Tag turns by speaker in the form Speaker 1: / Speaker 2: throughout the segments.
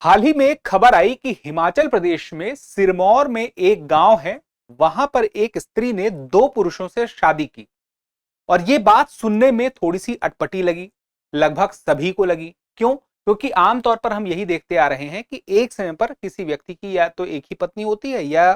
Speaker 1: हाल ही में एक खबर आई कि हिमाचल प्रदेश में सिरमौर में एक गांव है। वहां पर एक स्त्री ने दो पुरुषों से शादी की और ये बात सुनने में थोड़ी सी अटपटी लगी। लगभग सभी को लगी। क्यों? क्योंकि आमतौर पर हम यही देखते आ रहे हैं कि एक समय पर किसी व्यक्ति की या तो एक ही पत्नी होती है या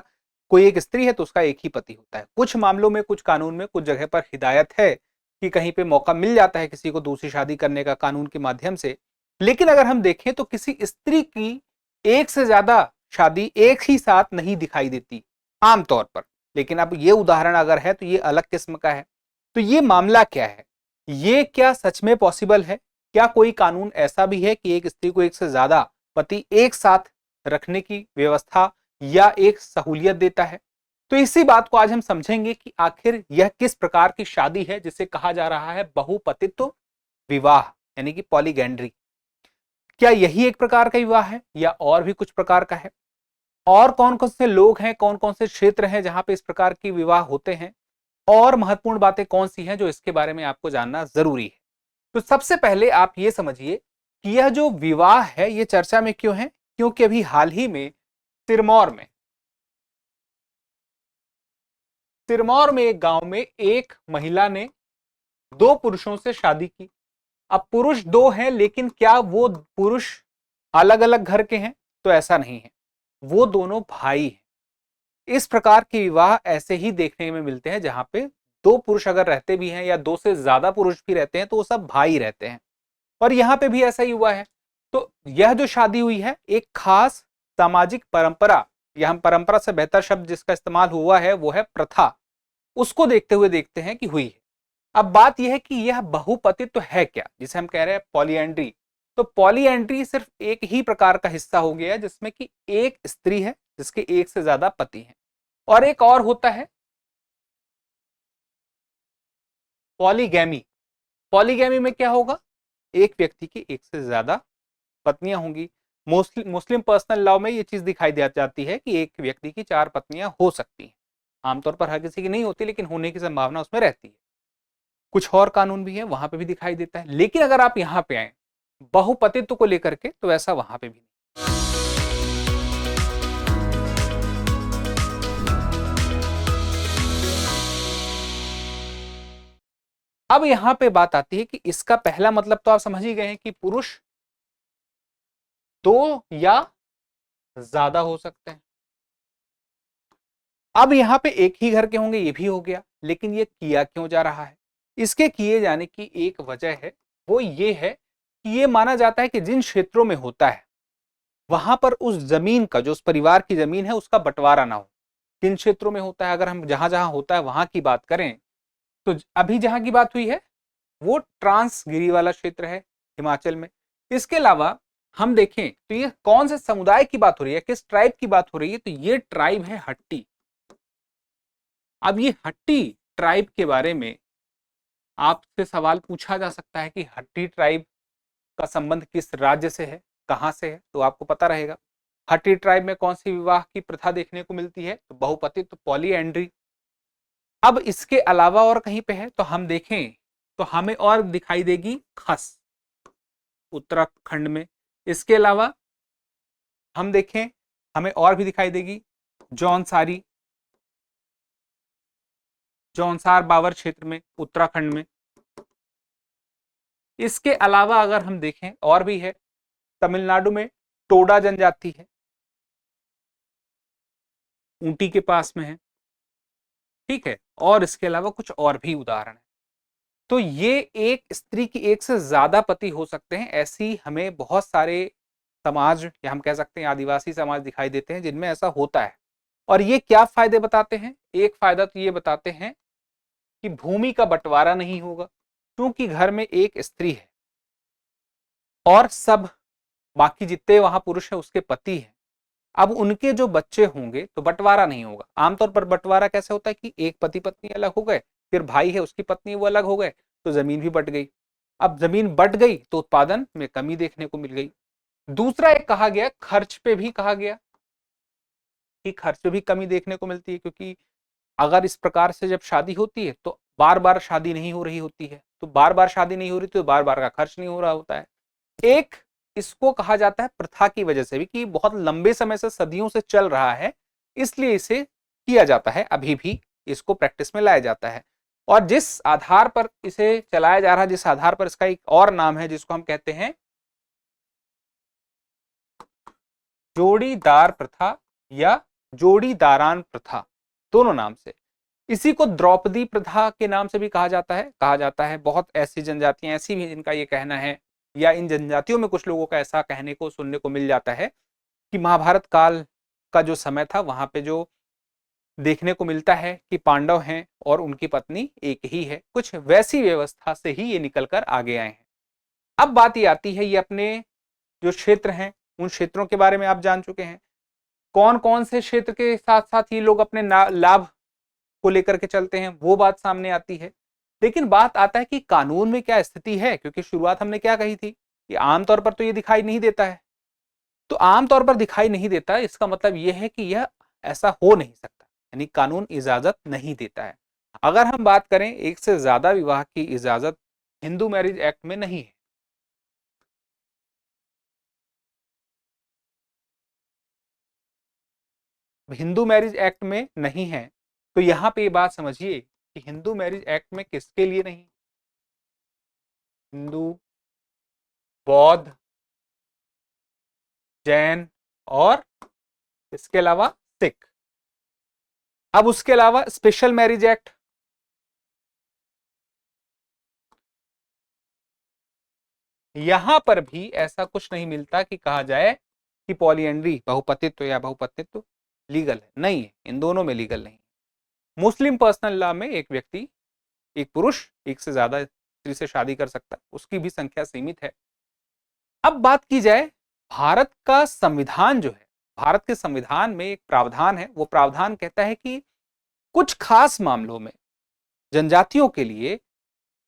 Speaker 1: कोई एक स्त्री है तो उसका एक ही पति होता है। कुछ मामलों में, कुछ कानून में, कुछ जगह पर हिदायत है कि कहीं पे मौका मिल जाता है किसी को दूसरी शादी करने का कानून के माध्यम से। लेकिन अगर हम देखें तो किसी स्त्री की एक से ज्यादा शादी एक ही साथ नहीं दिखाई देती आमतौर पर। लेकिन अब ये उदाहरण अगर है तो ये अलग किस्म का है। तो ये मामला क्या है? ये क्या सच में पॉसिबल है? क्या कोई कानून ऐसा भी है कि एक स्त्री को एक से ज्यादा पति एक साथ रखने की व्यवस्था या एक सहूलियत देता है? तो इसी बात को आज हम समझेंगे कि आखिर यह किस प्रकार की शादी है जिसे कहा जा रहा है बहुपतित्व विवाह, यानी कि पॉलीगैंड्री। क्या यही एक प्रकार का विवाह है या और भी कुछ प्रकार का है? और कौन कौन से लोग हैं, कौन कौन से क्षेत्र हैं जहां पे इस प्रकार की विवाह होते हैं, और महत्वपूर्ण बातें कौन सी हैं जो इसके बारे में आपको जानना जरूरी है। तो सबसे पहले आप ये समझिए कि यह जो विवाह है ये चर्चा में क्यों है। क्योंकि अभी हाल ही में सिरमौर में एक गांव में एक महिला ने दो पुरुषों से शादी की। अब पुरुष दो हैं, लेकिन क्या वो पुरुष अलग अलग घर के हैं? तो ऐसा नहीं है, वो दोनों भाई हैं। इस प्रकार के विवाह ऐसे ही देखने में मिलते हैं जहां पे दो पुरुष अगर रहते भी हैं या दो से ज्यादा पुरुष भी रहते हैं तो वो सब भाई रहते हैं। और यहां पे भी ऐसा ही हुआ है। तो यह जो शादी हुई है एक खास सामाजिक परंपरा, या हम परंपरा से बेहतर शब्द जिसका इस्तेमाल हुआ है वो है प्रथा, उसको देखते हुए देखते हैं कि हुई है। अब बात यह है कि यह बहुपतित्व है क्या, जिसे हम कह रहे हैं पॉलीएंड्री। तो पॉलीएंड्री सिर्फ एक ही प्रकार का हिस्सा हो गया जिसमें कि एक स्त्री है जिसके एक से ज्यादा पति हैं, और एक और होता है पॉलीगैमी। पॉलीगैमी में क्या होगा? एक व्यक्ति की एक से ज्यादा पत्नियां होंगी। मुस्लिम पर्सनल लॉ में ये चीज दिखाई दे जाती है कि एक व्यक्ति की चार पत्नियां हो सकती हैं। आमतौर पर हर किसी की नहीं होती, लेकिन होने की संभावना उसमें रहती है। कुछ और कानून भी है, वहां पे भी दिखाई देता है। लेकिन अगर आप यहां पे आए बहुपतित्व को लेकर के, तो ऐसा वहां पे भी नहीं। अब यहां पे बात आती है कि इसका पहला मतलब तो आप समझ ही गए हैं कि पुरुष दो या ज्यादा हो सकते हैं। अब यहां पे एक ही घर के होंगे, ये भी हो गया। लेकिन ये किया क्यों जा रहा है? इसके किए जाने की एक वजह है, वो ये है कि ये माना जाता है कि जिन क्षेत्रों में होता है वहां पर उस जमीन का, जो उस परिवार की जमीन है, उसका बंटवारा ना हो। किन क्षेत्रों में होता है? अगर हम जहां जहां होता है वहां की बात करें तो अभी जहां की बात हुई है वो ट्रांसगिरी वाला क्षेत्र है हिमाचल में। इसके अलावा हम देखें तो ये कौन से समुदाय की बात हो रही है, किस ट्राइब की बात हो रही है? तो ये ट्राइब है हट्टी। अब ये हट्टी ट्राइब के बारे में आपसे सवाल पूछा जा सकता है कि हट्टी ट्राइब का संबंध किस राज्य से है, कहां से है? तो आपको पता रहेगा। हट्टी ट्राइब में कौन सी विवाह की प्रथा देखने को मिलती है? तो बहुपतित्व, पॉलीएंड्री। अब इसके अलावा और कहीं पे है तो हम देखें तो हमें और दिखाई देगी खस, उत्तराखंड में। इसके अलावा हम देखें हमें और भी दिखाई देगी जौनसारी, जौनसार बावर क्षेत्र में, उत्तराखंड में। इसके अलावा अगर हम देखें और भी है, तमिलनाडु में टोडा जनजाति है, ऊटी के पास में है। ठीक है, और इसके अलावा कुछ और भी उदाहरण है। तो ये एक स्त्री की एक से ज्यादा पति हो सकते हैं। ऐसी हमें बहुत सारे समाज, या हम कह सकते हैं आदिवासी समाज दिखाई देते हैं जिनमें ऐसा होता है। और ये क्या फायदे बताते हैं? एक फायदा तो ये बताते हैं कि भूमि का बंटवारा नहीं होगा, क्योंकि घर में एक स्त्री है और सब बाकी जितने वहां पुरुष है उसके पति हैं। अब उनके जो बच्चे होंगे तो बंटवारा नहीं होगा। आमतौर पर बंटवारा कैसे होता है कि एक पति पत्नी अलग हो गए, फिर भाई है उसकी पत्नी वो अलग हो गए, तो जमीन भी बंट गई। अब जमीन बंट गई तो उत्पादन में कमी देखने को मिल गई। दूसरा एक कहा गया, खर्च पे भी कहा गया कि खर्च पे भी कमी देखने को मिलती है, क्योंकि अगर इस प्रकार से जब शादी होती है तो बार बार शादी नहीं हो रही होती है, तो बार बार शादी नहीं हो रही तो बार बार का खर्च नहीं हो रहा होता है। एक इसको कहा जाता है प्रथा की वजह से भी, कि बहुत लंबे समय से, सदियों से चल रहा है, इसलिए इसे किया जाता है, अभी भी इसको प्रैक्टिस में लाया जाता है। और जिस आधार पर इसे चलाया जा रहा है, जिस आधार पर, इसका एक और नाम है जिसको हम कहते हैं जोड़ीदार प्रथा या जोड़ीदारान प्रथा, दोनों नाम से। इसी को द्रौपदी प्रथा के नाम से भी कहा जाता है। बहुत ऐसी जनजातियां ऐसी भी जिनका ये कहना है, या इन जनजातियों में कुछ लोगों का ऐसा कहने को सुनने को मिल जाता है कि महाभारत काल का जो समय था, वहां पे जो देखने को मिलता है कि पांडव हैं और उनकी पत्नी एक ही है, कुछ वैसी व्यवस्था से ही ये निकलकर आगे आए हैं। अब बात ये आती है, ये अपने जो क्षेत्र हैं, उन क्षेत्रों के बारे में आप जान चुके हैं, कौन कौन से क्षेत्र के साथ साथ ये लोग अपने लाभ को लेकर के चलते हैं, वो बात सामने आती है। लेकिन बात आता है कि कानून में क्या स्थिति है, क्योंकि शुरुआत हमने क्या कही थी कि आमतौर पर तो ये दिखाई नहीं देता है। तो आमतौर पर दिखाई नहीं देता, इसका मतलब यह है कि यह ऐसा हो नहीं सकता, यानी कानून इजाजत नहीं देता है। अगर हम बात करें एक से ज्यादा विवाह की इजाजत हिंदू मैरिज एक्ट में नहीं है। हिंदू मैरिज एक्ट में नहीं है, तो यहां पे ये बात समझिए कि हिंदू मैरिज एक्ट में किसके लिए नहीं, हिंदू, बौद्ध, जैन और इसके अलावा सिख। अब उसके अलावा स्पेशल मैरिज एक्ट, यहां पर भी ऐसा कुछ नहीं मिलता कि कहा जाए कि पॉलीएंड्री, बहुपतित्व या बहुपतित्व लीगल है, नहीं है, इन दोनों में लीगल नहीं। मुस्लिम पर्सनल लॉ में एक व्यक्ति, एक पुरुष एक से ज्यादा स्त्री से शादी कर सकता है, उसकी भी संख्या सीमित है। अब बात की जाए भारत का संविधान जो है, भारत के संविधान में एक प्रावधान है, वो प्रावधान कहता है कि कुछ खास मामलों में जनजातियों के लिए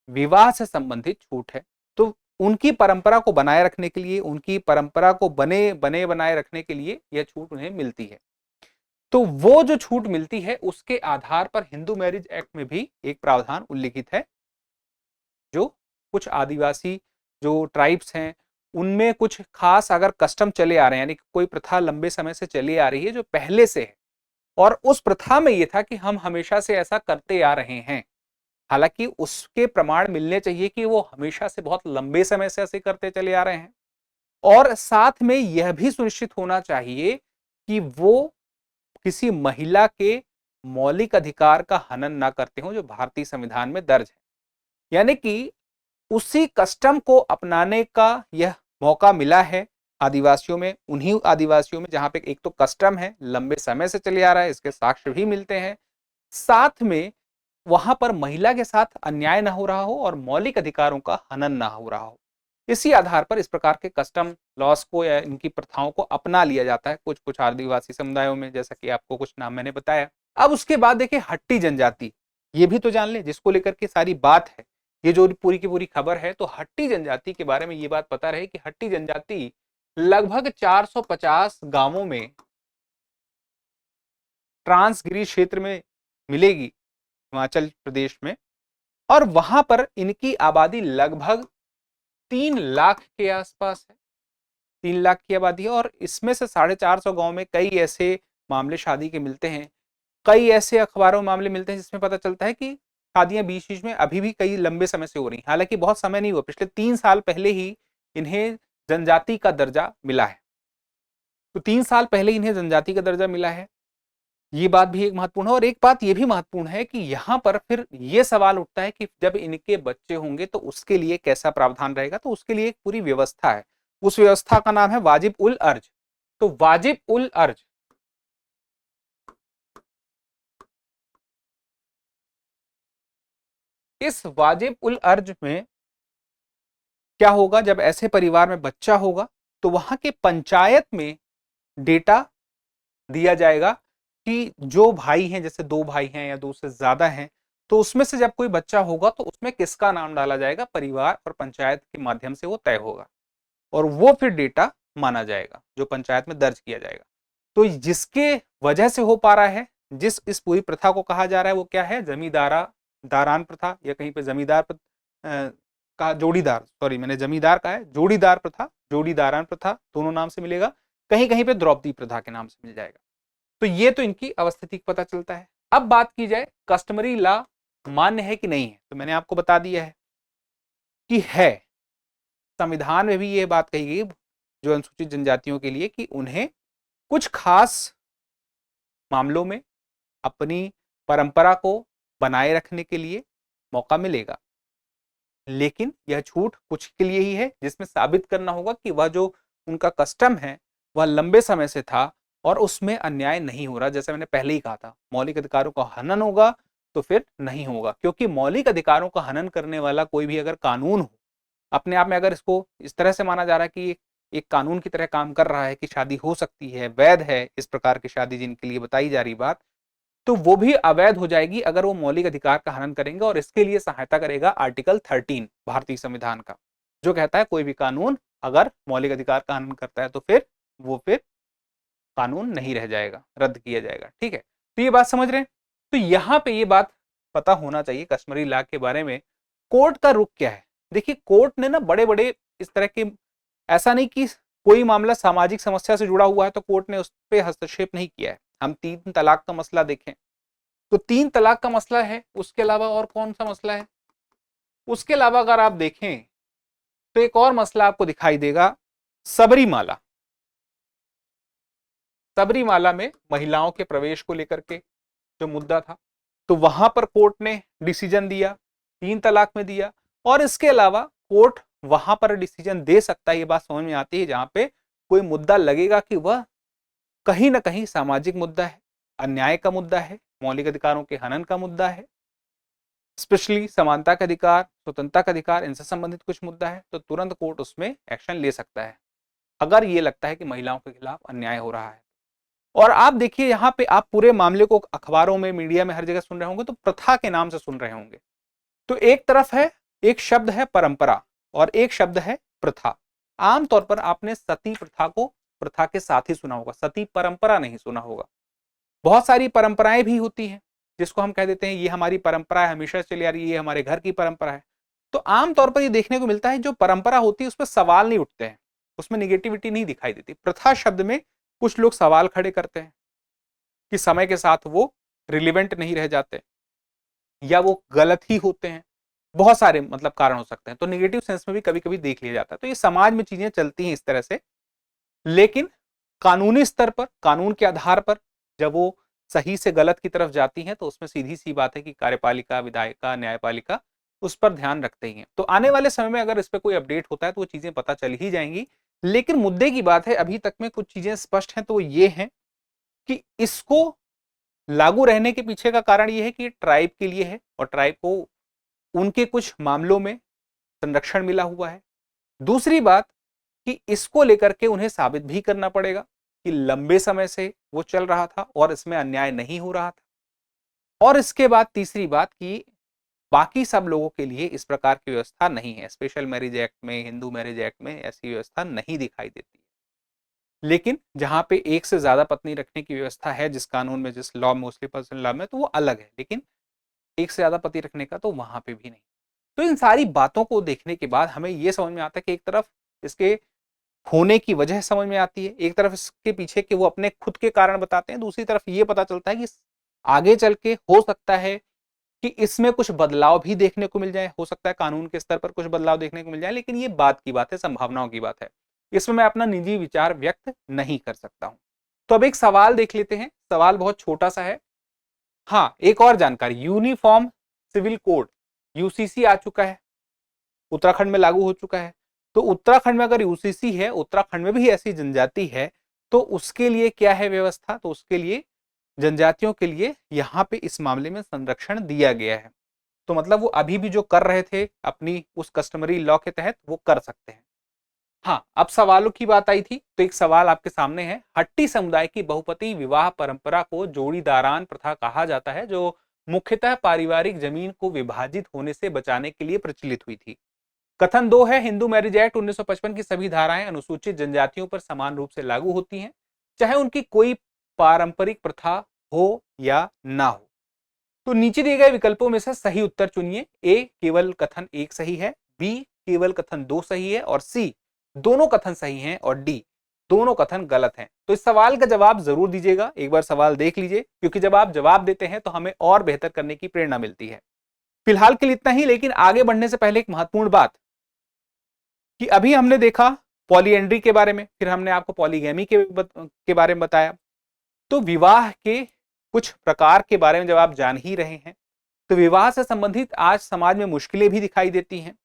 Speaker 1: विवाह से संबंधित छूट है। तो उनकी परंपरा को बनाए रखने के लिए, उनकी परंपरा को बनाए रखने के लिए यह छूट उन्हें मिलती है। तो वो जो छूट मिलती है, उसके आधार पर हिंदू मैरिज एक्ट में भी एक प्रावधान उल्लिखित है, जो कुछ आदिवासी जो ट्राइब्स हैं, उनमें कुछ खास अगर कस्टम चले आ रहे हैं, यानी कोई प्रथा लंबे समय से चली आ रही है जो पहले से है, और उस प्रथा में यह था कि हम हमेशा से ऐसा करते आ रहे हैं, हालांकि उसके प्रमाण मिलने चाहिए कि वो हमेशा से बहुत लंबे समय से ऐसे करते चले आ रहे हैं, और साथ में यह भी सुनिश्चित होना चाहिए कि वो किसी महिला के मौलिक अधिकार का हनन ना करते हो जो भारतीय संविधान में दर्ज है। यानी कि उसी कस्टम को अपनाने का यह मौका मिला है आदिवासियों में, उन्हीं आदिवासियों में जहां पे एक तो कस्टम है, लंबे समय से चले आ रहा है, इसके साक्ष्य भी मिलते हैं, साथ में वहां पर महिला के साथ अन्याय ना हो रहा हो और मौलिक अधिकारों का हनन ना हो रहा हो। इसी आधार पर इस प्रकार के कस्टम लॉस को या इनकी प्रथाओं को अपना लिया जाता है कुछ कुछ आदिवासी समुदायों में, जैसा कि आपको कुछ नाम मैंने बताया। अब उसके बाद देखिए हट्टी जनजाति, ये भी तो जान ले, जिसको लेकर के सारी बात है, ये जो पूरी की पूरी खबर है। तो हट्टी जनजाति के बारे में ये बात पता रहे कि हट्टी जनजाति लगभग 450 गांवों में ट्रांसगिरी क्षेत्र में मिलेगी, हिमाचल प्रदेश में, और वहां पर इनकी आबादी लगभग 3 लाख के आसपास है, 3 लाख की आबादी है। और इसमें से 450 गांव में कई ऐसे मामले शादी के मिलते हैं, कई ऐसे अखबारों में मामले मिलते हैं जिसमें पता चलता है कि शादियां बीच बीच में अभी भी कई लंबे समय से हो रही हैं, हालांकि बहुत समय नहीं हुआ, पिछले 3 साल पहले ही इन्हें जनजाति का दर्जा मिला है। तो 3 साल पहले इन्हें जनजाति का दर्जा मिला है, ये बात भी एक महत्वपूर्ण है। और एक बात ये भी महत्वपूर्ण है कि यहां पर फिर ये सवाल उठता है कि जब इनके बच्चे होंगे तो उसके लिए कैसा प्रावधान रहेगा। तो उसके लिए एक पूरी व्यवस्था है, उस व्यवस्था का नाम है वाजिब उल अर्ज। तो वाजिब उल अर्ज, इस वाजिब उल अर्ज में क्या होगा, जब ऐसे परिवार में बच्चा होगा तो वहां के पंचायत में डेटा दिया जाएगा कि जो भाई हैं, जैसे 2 भाई हैं या 2 से ज्यादा हैं, तो उसमें से जब कोई बच्चा होगा तो उसमें किसका नाम डाला जाएगा, परिवार और पंचायत के माध्यम से वो तय होगा, और वो फिर डेटा माना जाएगा जो पंचायत में दर्ज किया जाएगा। तो जिसके वजह से हो पा रहा है, जिस इस पूरी प्रथा को कहा जा रहा है वो क्या है, जमींदारा दारान प्रथा, या कहीं पे जमींदार का जोड़ीदार, सॉरी मैंने जमींदार कहा है, जोड़ीदार प्रथा, जोड़ीदारान प्रथा दोनों नाम से मिलेगा, कहीं कहीं पे द्रौपदी प्रथा के नाम से मिल जाएगा। तो ये तो इनकी अवस्थिति पता चलता है। अब बात की जाए कस्टमरी लॉ मान्य है कि नहीं है, तो मैंने आपको बता दिया है कि है। संविधान में भी ये बात कही गई जो अनुसूचित जनजातियों के लिए कि उन्हें कुछ खास मामलों में अपनी परंपरा को बनाए रखने के लिए मौका मिलेगा, लेकिन यह छूट कुछ के लिए ही है जिसमें साबित करना होगा कि वह जो उनका कस्टम है वह लंबे समय से था और उसमें अन्याय नहीं हो रहा। जैसे मैंने पहले ही कहा था, मौलिक अधिकारों का हनन होगा तो फिर नहीं होगा, क्योंकि मौलिक अधिकारों का हनन करने वाला कोई भी अगर कानून हो अपने आप में, अगर इसको इस तरह से माना जा रहा है कि एक कानून की तरह काम कर रहा है कि शादी हो सकती है, वैध है इस प्रकार की शादी जिनके लिए बताई जा रही बात, तो वो भी अवैध हो जाएगी अगर वो मौलिक अधिकार का हनन करेंगे। और इसके लिए सहायता करेगा आर्टिकल 13 भारतीय संविधान का, जो कहता है कोई भी कानून अगर मौलिक अधिकार का हनन करता है तो फिर कानून नहीं रह जाएगा, रद्द किया जाएगा। ठीक है, तो ये बात समझ रहे हैं। तो यहां पे ये बात पता होना चाहिए कस्टमरी लॉ के बारे में कोर्ट का रुख क्या है। देखिए, कोर्ट ने ना बड़े बड़े इस तरह के, ऐसा नहीं कि कोई मामला सामाजिक समस्या से जुड़ा हुआ है तो कोर्ट ने उस पर हस्तक्षेप नहीं किया है। हम 3 तलाक का मसला देखें तो 3 तलाक का मसला है, उसके अलावा और कौन सा मसला है, उसके अलावा अगर आप देखें तो एक और मसला आपको दिखाई देगा, सबरीमाला। सबरीमाला में महिलाओं के प्रवेश को लेकर के जो मुद्दा था, तो वहां पर कोर्ट ने डिसीजन दिया, 3 तलाक में दिया। और इसके अलावा कोर्ट वहां पर डिसीजन दे सकता है, ये बात समझ में आती है, जहां पे कोई मुद्दा लगेगा कि वह कहीं ना कहीं सामाजिक मुद्दा है, अन्याय का मुद्दा है, मौलिक अधिकारों के हनन का मुद्दा है, स्पेशली समानता का अधिकार, स्वतंत्रता का अधिकार, इनसे संबंधित कुछ मुद्दा है, तो तुरंत कोर्ट उसमें एक्शन ले सकता है अगर ये लगता है कि महिलाओं के खिलाफ अन्याय हो रहा है। और आप देखिए यहाँ पे आप पूरे मामले को अखबारों में, मीडिया में, हर जगह सुन रहे होंगे तो प्रथा के नाम से सुन रहे होंगे। तो एक तरफ है, एक शब्द है परंपरा और एक शब्द है प्रथा। आमतौर पर आपने सती प्रथा को प्रथा के साथ ही सुना होगा, सती परंपरा नहीं सुना होगा। बहुत सारी परंपराएं भी होती हैं जिसको हम कह देते हैं ये हमारी परंपरा है, हमेशा चली आ रही है, ये हमारे घर की परंपरा है। तो आमतौर पर ये देखने को मिलता है जो परंपरा होती है उसमें सवाल नहीं उठते हैं, उसमें निगेटिविटी नहीं दिखाई देती। प्रथा शब्द में कुछ लोग सवाल खड़े करते हैं कि समय के साथ वो रिलेवेंट नहीं रह जाते या वो गलत ही होते हैं, बहुत सारे मतलब कारण हो सकते हैं। तो निगेटिव सेंस में भी कभी कभी देख लिया जाता है। तो ये समाज में चीजें चलती हैं इस तरह से, लेकिन कानूनी स्तर पर, कानून के आधार पर जब वो सही से गलत की तरफ जाती हैं तो उसमें सीधी सी बात है कि कार्यपालिका, विधायिका, न्यायपालिका उस पर ध्यान रखते ही हैं। तो आने वाले समय में अगर इस पर कोई अपडेट होता है तो वो चीजें पता चल ही जाएंगी। लेकिन मुद्दे की बात है, अभी तक में कुछ चीजें स्पष्ट हैं, तो ये है कि इसको लागू रहने के पीछे का कारण ये है कि ट्राइब के लिए है और ट्राइब को उनके कुछ मामलों में संरक्षण मिला हुआ है। दूसरी बात कि इसको लेकर के उन्हें साबित भी करना पड़ेगा कि लंबे समय से वो चल रहा था और इसमें अन्याय नहीं हो रहा था। और इसके बाद तीसरी बात कि बाकी सब लोगों के लिए इस प्रकार की व्यवस्था नहीं है। स्पेशल मैरिज एक्ट में, हिंदू मैरिज एक्ट में ऐसी व्यवस्था नहीं दिखाई देती। लेकिन जहां पे एक से ज्यादा पत्नी रखने की व्यवस्था है जिस कानून में, जिस लॉ, मोस्टली पर्सनल लॉ में, तो वो अलग है, लेकिन एक से ज्यादा पति रखने का तो वहां पे भी नहीं। तो इन सारी बातों को देखने के बाद हमें यह समझ में आता है कि एक तरफ इसके होने की वजह समझ में आती है, एक तरफ इसके पीछे कि वो अपने खुद के कारण बताते हैं, दूसरी तरफ ये पता चलता है कि आगे चल के हो सकता है कि इसमें कुछ बदलाव भी देखने को मिल जाए, हो सकता है कानून के स्तर पर कुछ बदलाव देखने को मिल जाए, लेकिन ये बात की बात है, संभावनाओं की बात है। इसमें मैं अपना निजी विचार व्यक्त नहीं कर सकता हूं। तो अब एक सवाल देख लेते हैं, सवाल बहुत छोटा सा है। हाँ, एक और जानकारी, यूनिफॉर्म सिविल कोड यूसीसी आ चुका है, उत्तराखंड में लागू हो चुका है। तो उत्तराखंड में अगर यूसीसी है, उत्तराखंड में भी ऐसी जनजाति है, तो उसके लिए क्या है व्यवस्था, तो उसके लिए जनजातियों के लिए यहां पे इस मामले में संरक्षण दिया गया है। तो मतलब वो अभी भी जो कर रहे थे अपनी उस कस्टमरी लॉ के तहत वो कर सकते हैं। हाँ, अब सवालों की बात आई थी तो एक सवाल आपके सामने है। हट्टी समुदाय की बहुपति विवाह परंपरा को जोड़ीदारान प्रथा कहा जाता है, जो मुख्यतः पारिवारिक जमीन को विभाजित होने से बचाने के लिए प्रचलित हुई थी। कथन 2 है, हिंदू मैरिज एक्ट 1955 की सभी धाराएं अनुसूचित जनजातियों पर समान रूप से लागू होती हैं, चाहे उनकी कोई पारंपरिक प्रथा हो या ना हो। तो नीचे दिए गए विकल्पों में से सही उत्तर चुनिए। ए केवल कथन 1 सही है, बी केवल कथन 2 सही है और सी दोनों कथन सही हैं और डी दोनों कथन गलत हैं। तो इस सवाल का जवाब जरूर दीजिएगा, एक बार सवाल देख लीजिए, क्योंकि जब आप जवाब देते हैं तो हमें और बेहतर करने की प्रेरणा मिलती है। फिलहाल के लिए इतना ही, लेकिन आगे बढ़ने से पहले एक महत्वपूर्ण बात कि अभी हमने देखा पॉलीएंड्री के बारे में, फिर हमने आपको पॉलीगैमी के बारे में बताया। तो विवाह के कुछ प्रकार के बारे में जब आप जान ही रहे हैं, तो विवाह से संबंधित आज समाज में मुश्किलें भी दिखाई देती हैं।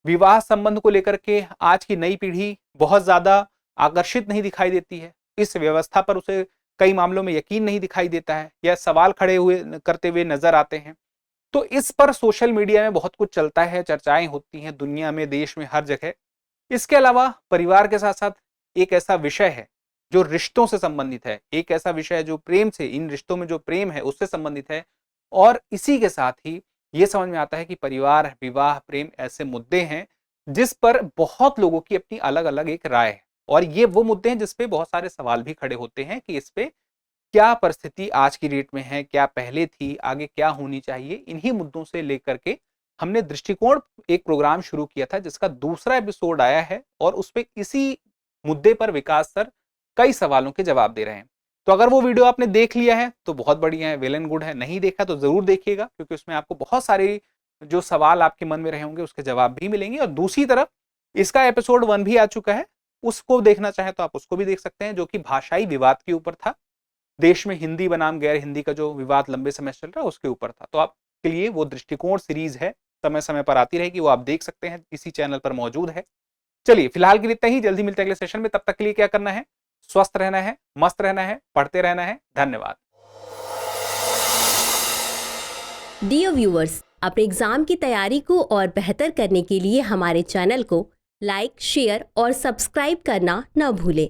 Speaker 1: विवाह संबंध को लेकर के आज की नई पीढ़ी बहुत ज्यादा आकर्षित नहीं दिखाई देती है। इस व्यवस्था पर उसे कई मामलों में यकीन नहीं दिखाई देता है या सवाल खड़े हुए करते हुए नजर आते हैं। तो इस पर सोशल मीडिया में बहुत कुछ चलता है, चर्चाएं होती हैं दुनिया में, देश में, हर जगह। इसके अलावा परिवार के साथ साथ एक ऐसा विषय है जो रिश्तों से संबंधित है, एक ऐसा विषय है जो प्रेम से, इन रिश्तों में जो प्रेम है उससे संबंधित है। और इसी के साथ ही ये समझ में आता है कि परिवार, विवाह, प्रेम ऐसे मुद्दे हैं जिस पर बहुत लोगों की अपनी अलग अलग एक राय है। और ये वो मुद्दे हैं जिस पे बहुत सारे सवाल भी खड़े होते हैं कि इस पे क्या परिस्थिति आज की डेट में है, क्या पहले थी, आगे क्या होनी चाहिए। इन्हीं मुद्दों से लेकर के हमने दृष्टिकोण एक प्रोग्राम शुरू किया था जिसका दूसरा एपिसोड आया है, और उस पे इसी मुद्दे पर विकास सर कई सवालों के जवाब दे रहे हैं। तो अगर वो वीडियो आपने देख लिया है तो बहुत बढ़िया है, वेल एंड गुड है। नहीं देखा तो जरूर देखिएगा, क्योंकि उसमें आपको बहुत सारे जो सवाल आपके मन में रहे होंगे उसके जवाब भी मिलेंगे। और दूसरी तरफ इसका एपिसोड 1 भी आ चुका है, उसको देखना चाहे तो आप उसको भी देख सकते हैं, जो कि भाषाई विवाद के ऊपर था। देश में हिंदी बनाम गैर हिंदी का जो विवाद लंबे समय से चल रहा है उसके ऊपर था। तो आपके लिए वो दृष्टिकोण सीरीज है, समय समय पर आती रहेगी, वो आप देख सकते हैं, इसी चैनल पर मौजूद है। चलिए फिलहाल के लिए इतना ही, जल्दी मिलते हैं अगले सेशन में। तब तक के लिए क्या करना है, स्वस्थ रहना है, मस्त रहना है, पढ़ते रहना है। धन्यवाद।
Speaker 2: डियर व्यूअर्स, अपने एग्जाम की तैयारी को और बेहतर करने के लिए हमारे चैनल को लाइक, शेयर और सब्सक्राइब करना न भूलें।